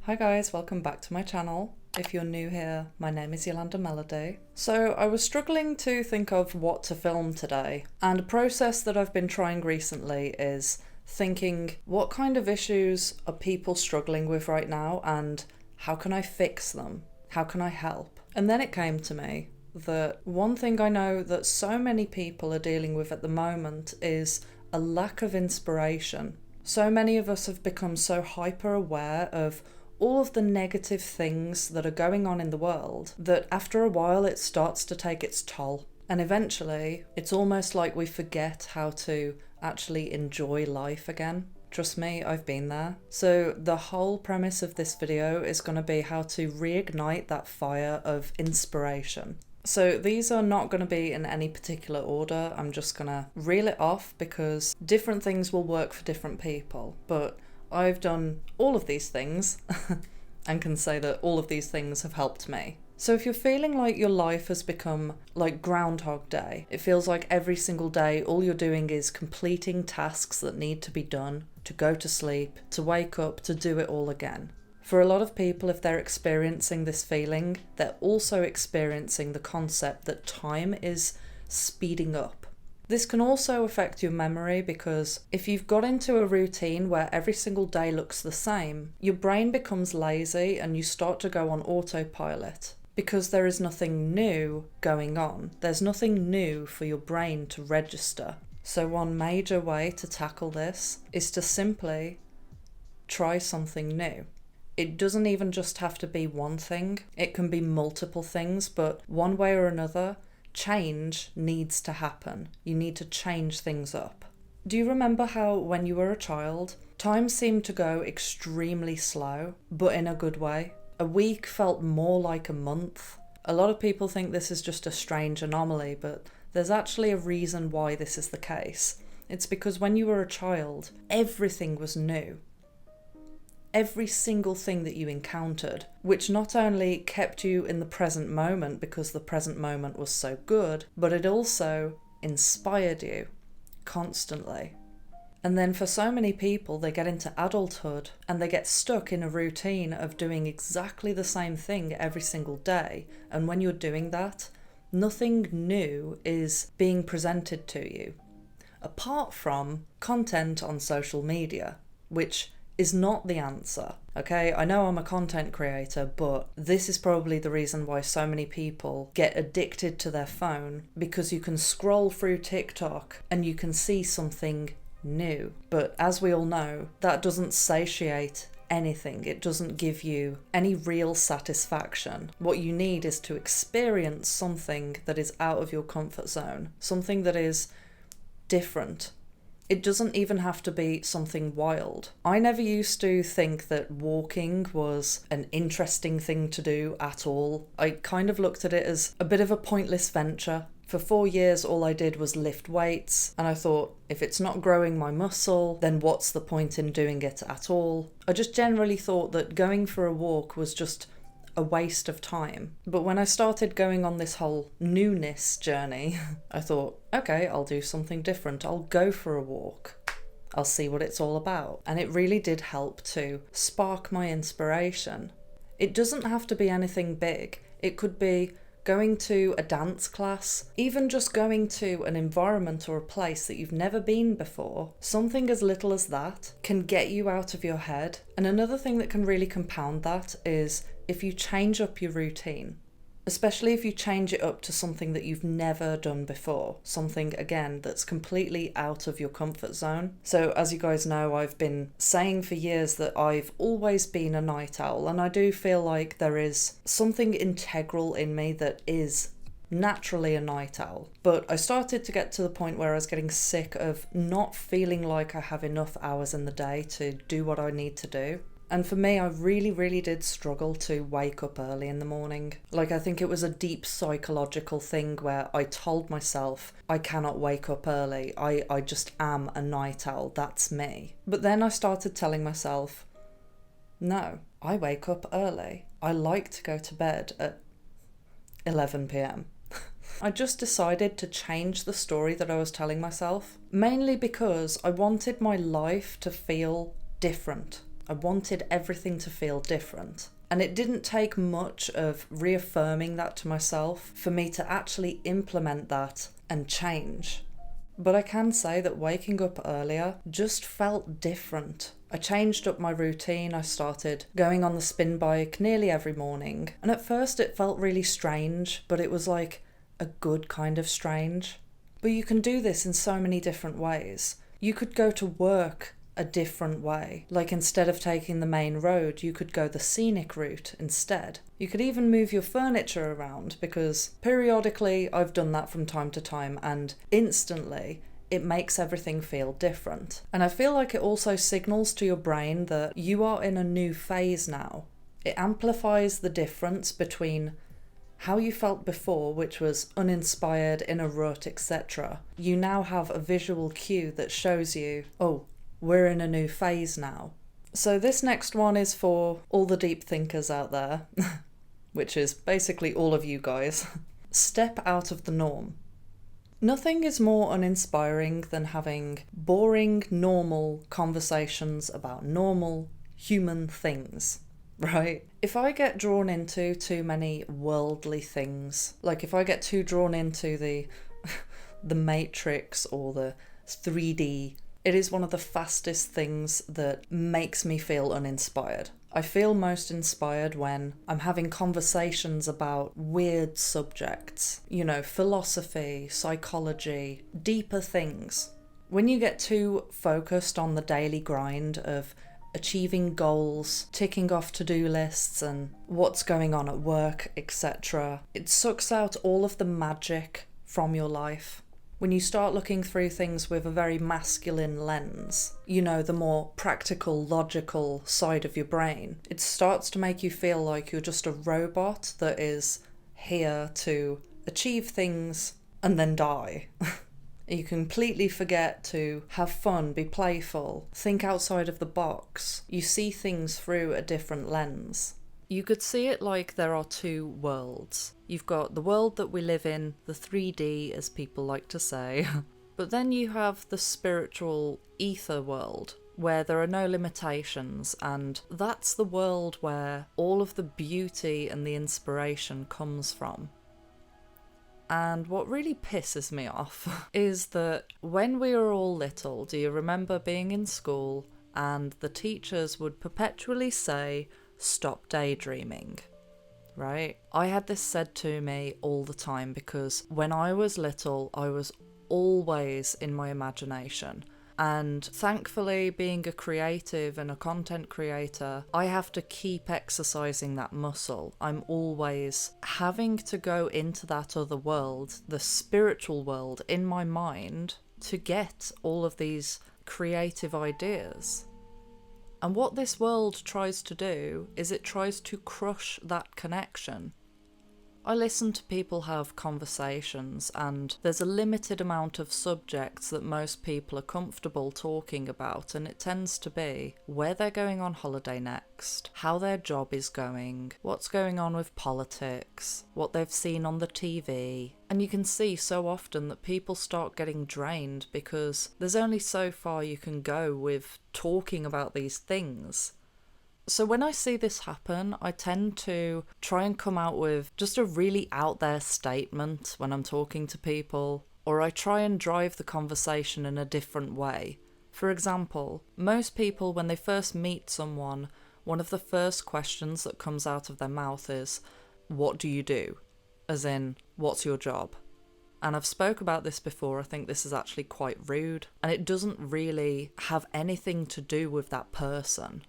Hi guys, welcome back to my channel. If you're new here, my name is Yolanda Melody. So I was struggling to think of what to film today, and a process that I've been trying recently is thinking what kind of issues are people struggling with right now and how can I fix them? How can I help? And then it came to me that one thing I know that so many people are dealing with at the moment is a lack of inspiration. So many of us have become so hyper aware of all of the negative things that are going on in the world that after a while it starts to take its toll. And eventually it's almost like we forget how to actually enjoy life again. Trust me, I've been there. So the whole premise of this video is going to be how to reignite that fire of inspiration. So these are not going to be in any particular order. I'm just going to reel it off because different things will work for different people. But I've done all of these things and can say that all of these things have helped me. So if you're feeling like your life has become like Groundhog Day, it feels like every single day all you're doing is completing tasks that need to be done, to go to sleep, to wake up, to do it all again. For a lot of people, if they're experiencing this feeling, they're also experiencing the concept that time is speeding up. This can also affect your memory because if you've got into a routine where every single day looks the same, your brain becomes lazy and you start to go on autopilot because there is nothing new going on. There's nothing new for your brain to register. So one major way to tackle this is to simply try something new. It doesn't even just have to be one thing. It can be multiple things, but one way or another, change needs to happen. You need to change things up. Do you remember how when you were a child, time seemed to go extremely slow, but in a good way? A week felt more like a month. A lot of people think this is just a strange anomaly, but there's actually a reason why this is the case. It's because when you were a child, everything was new. Every single thing that you encountered, which not only kept you in the present moment because the present moment was so good, but it also inspired you constantly. And then for so many people, they get into adulthood and they get stuck in a routine of doing exactly the same thing every single day. And when you're doing that, nothing new is being presented to you, apart from content on social media, which is not the answer. Okay, I know I'm a content creator, but this is probably the reason why so many people get addicted to their phone, because you can scroll through TikTok and you can see something new. But as we all know, that doesn't satiate anything. It doesn't give you any real satisfaction. What you need is to experience something that is out of your comfort zone, something that is different. It doesn't even have to be something wild. I never used to think that walking was an interesting thing to do at all. I kind of looked at it as a bit of a pointless venture. For 4 years, all I did was lift weights, and I thought, if it's not growing my muscle, then what's the point in doing it at all? I just generally thought that going for a walk was just a waste of time. But when I started going on this whole newness journey, I thought, okay, I'll do something different. I'll go for a walk. I'll see what it's all about. And it really did help to spark my inspiration. It doesn't have to be anything big. It could be going to a dance class, even just going to an environment or a place that you've never been before. Something as little as that can get you out of your head. And another thing that can really compound that is if you change up your routine, especially if you change it up to something that you've never done before, something, again, that's completely out of your comfort zone. So as you guys know, I've been saying for years that I've always been a night owl, and I do feel like there is something integral in me that is naturally a night owl. But I started to get to the point where I was getting sick of not feeling like I have enough hours in the day to do what I need to do. And for me, I really did struggle to wake up early in the morning. Like, I think it was a deep psychological thing where I told myself, I cannot wake up early. I just am a night owl. That's me. But then I started telling myself, no, I wake up early. I like to go to bed at 11 p.m. I just decided to change the story that I was telling myself, mainly because I wanted my life to feel different. I wanted everything to feel different. And it didn't take much of reaffirming that to myself for me to actually implement that and change. But I can say that waking up earlier just felt different. I changed up my routine. I started going on the spin bike nearly every morning. And at first it felt really strange, but it was like a good kind of strange. But you can do this in so many different ways. You could go to work a different way. Like instead of taking the main road, you could go the scenic route instead. You could even move your furniture around, because periodically I've done that from time to time, and instantly it makes everything feel different. And I feel like it also signals to your brain that you are in a new phase now. It amplifies the difference between how you felt before, which was uninspired, in a rut, etc. You now have a visual cue that shows you, oh, we're in a new phase now. So this next one is for all the deep thinkers out there, which is basically all of you guys. Step out of the norm. Nothing is more uninspiring than having boring, normal conversations about normal human things, right? If I get drawn into too many worldly things, like if I get too drawn into the Matrix or the 3D, it is one of the fastest things that makes me feel uninspired. I feel most inspired when I'm having conversations about weird subjects, philosophy, psychology, deeper things. When you get too focused on the daily grind of achieving goals, ticking off to-do lists and what's going on at work, etc., it sucks out all of the magic from your life. When you start looking through things with a very masculine lens, the more practical, logical side of your brain, it starts to make you feel like you're just a robot that is here to achieve things and then die. You completely forget to have fun, be playful, think outside of the box. You see things through a different lens. You could see it like there are two worlds. You've got the world that we live in, the 3D as people like to say, but then you have the spiritual ether world, where there are no limitations, and that's the world where all of the beauty and the inspiration comes from. And what really pisses me off is that when we were all little, do you remember being in school and the teachers would perpetually say, "Stop daydreaming," right? I had this said to me all the time because when I was little, I was always in my imagination. And thankfully, being a creative and a content creator, I have to keep exercising that muscle. I'm always having to go into that other world, the spiritual world, in my mind to get all of these creative ideas. And what this world tries to do is it tries to crush that connection. I listen to people have conversations, and there's a limited amount of subjects that most people are comfortable talking about, and it tends to be where they're going on holiday next, how their job is going, what's going on with politics, what they've seen on the TV. And you can see so often that people start getting drained because there's only so far you can go with talking about these things. So when I see this happen, I tend to try and come out with just a really out there statement when I'm talking to people, or I try and drive the conversation in a different way. For example, most people when they first meet someone, one of the first questions that comes out of their mouth is, "What do you do?" As in, what's your job? And I've spoke about this before, I think this is actually quite rude, and it doesn't really have anything to do with that person.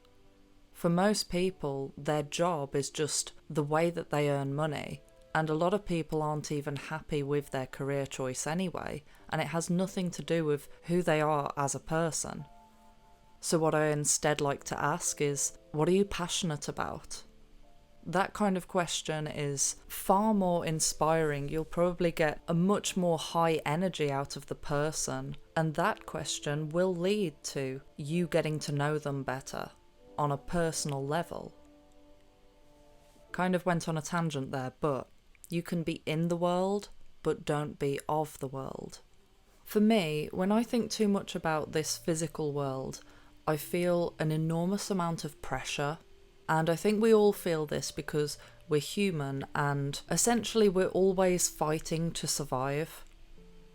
For most people, their job is just the way that they earn money, and a lot of people aren't even happy with their career choice anyway, and it has nothing to do with who they are as a person. So what I instead like to ask is, what are you passionate about? That kind of question is far more inspiring. You'll probably get a much more high energy out of the person, and that question will lead to you getting to know them better on a personal level. Kind of went on a tangent there, but you can be in the world, but don't be of the world. For me, when I think too much about this physical world, I feel an enormous amount of pressure, and I think we all feel this because we're human and essentially we're always fighting to survive.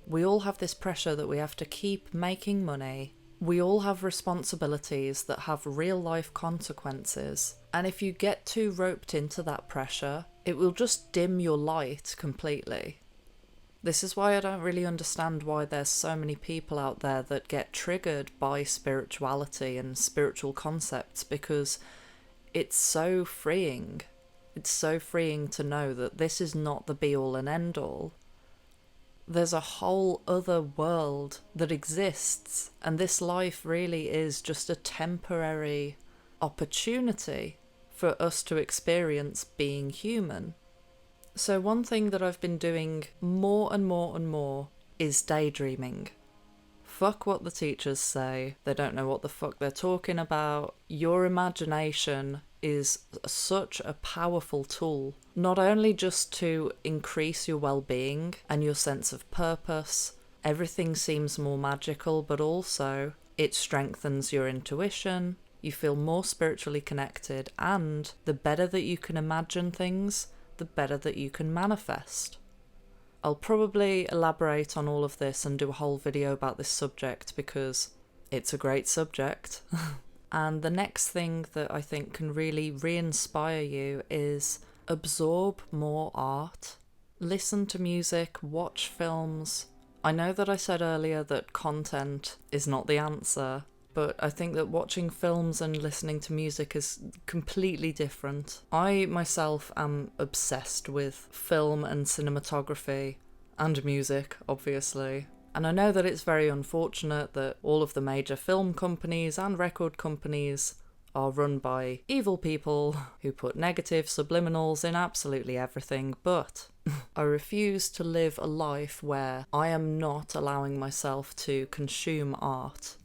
We all have this pressure that we have to keep making money. We all have responsibilities that have real life consequences, and if you get too roped into that pressure, it will just dim your light completely. This is why I don't really understand why there's so many people out there that get triggered by spirituality and spiritual concepts, because it's so freeing. It's so freeing to know that this is not the be-all and end-all. There's a whole other world that exists, and this life really is just a temporary opportunity for us to experience being human. So one thing that I've been doing more and more and more is daydreaming. Fuck what the teachers say. They don't know what the fuck they're talking about. Your imagination is such a powerful tool, not only just to increase your well-being and your sense of purpose, everything seems more magical, but also it strengthens your intuition, you feel more spiritually connected, and the better that you can imagine things, the better that you can manifest. I'll probably elaborate on all of this and do a whole video about this subject because it's a great subject. And the next thing that I think can really re-inspire you is absorb more art. Listen to music, watch films. I know that I said earlier that content is not the answer, but I think that watching films and listening to music is completely different. I myself am obsessed with film and cinematography, and music, obviously. And I know that it's very unfortunate that all of the major film companies and record companies are run by evil people who put negative subliminals in absolutely everything, but I refuse to live a life where I am not allowing myself to consume art.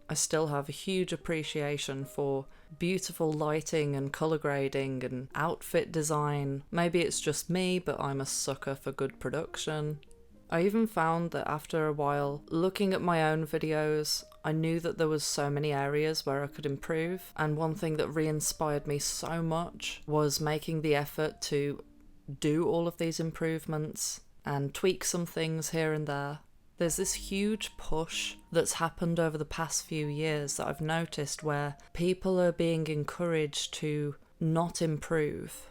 I still have a huge appreciation for beautiful lighting and colour grading and outfit design. Maybe it's just me, but I'm a sucker for good production. I even found that after a while, looking at my own videos, I knew that there was so many areas where I could improve, and one thing that re-inspired me so much was making the effort to do all of these improvements and tweak some things here and there. There's this huge push that's happened over the past few years that I've noticed where people are being encouraged to not improve.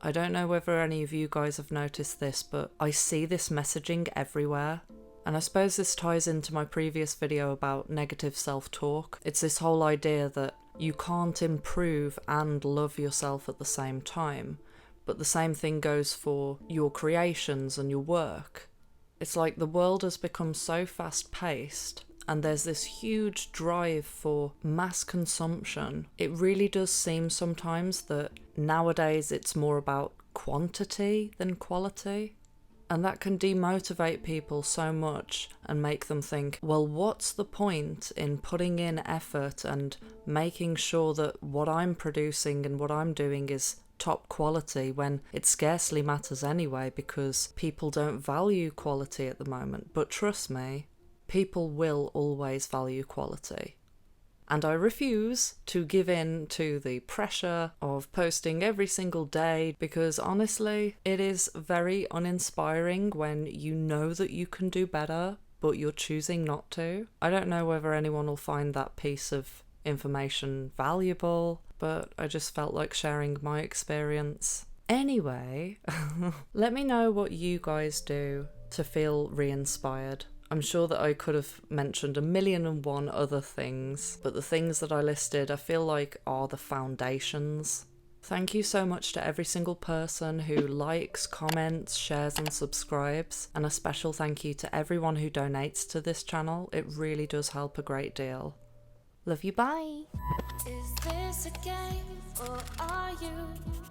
I don't know whether any of you guys have noticed this, but I see this messaging everywhere. And I suppose this ties into my previous video about negative self-talk. It's this whole idea that you can't improve and love yourself at the same time. But the same thing goes for your creations and your work. It's like the world has become so fast-paced and there's this huge drive for mass consumption. It really does seem sometimes that nowadays it's more about quantity than quality. And that can demotivate people so much and make them think, well, what's the point in putting in effort and making sure that what I'm producing and what I'm doing is top quality when it scarcely matters anyway because people don't value quality at the moment. But trust me, people will always value quality. And I refuse to give in to the pressure of posting every single day because honestly, it is very uninspiring when you know that you can do better, but you're choosing not to. I don't know whether anyone will find that piece of information valuable, but I just felt like sharing my experience. Anyway, let me know what you guys do to feel re-inspired. I'm sure that I could have mentioned 1,000,001 other things, but the things that I listed I feel like are the foundations. Thank you so much to every single person who likes, comments, shares and subscribes, and a special thank you to everyone who donates to this channel. It really does help a great deal. Love you, bye! Is this a game, or are you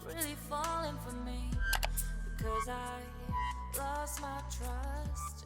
really falling for me? Because I lost my trust.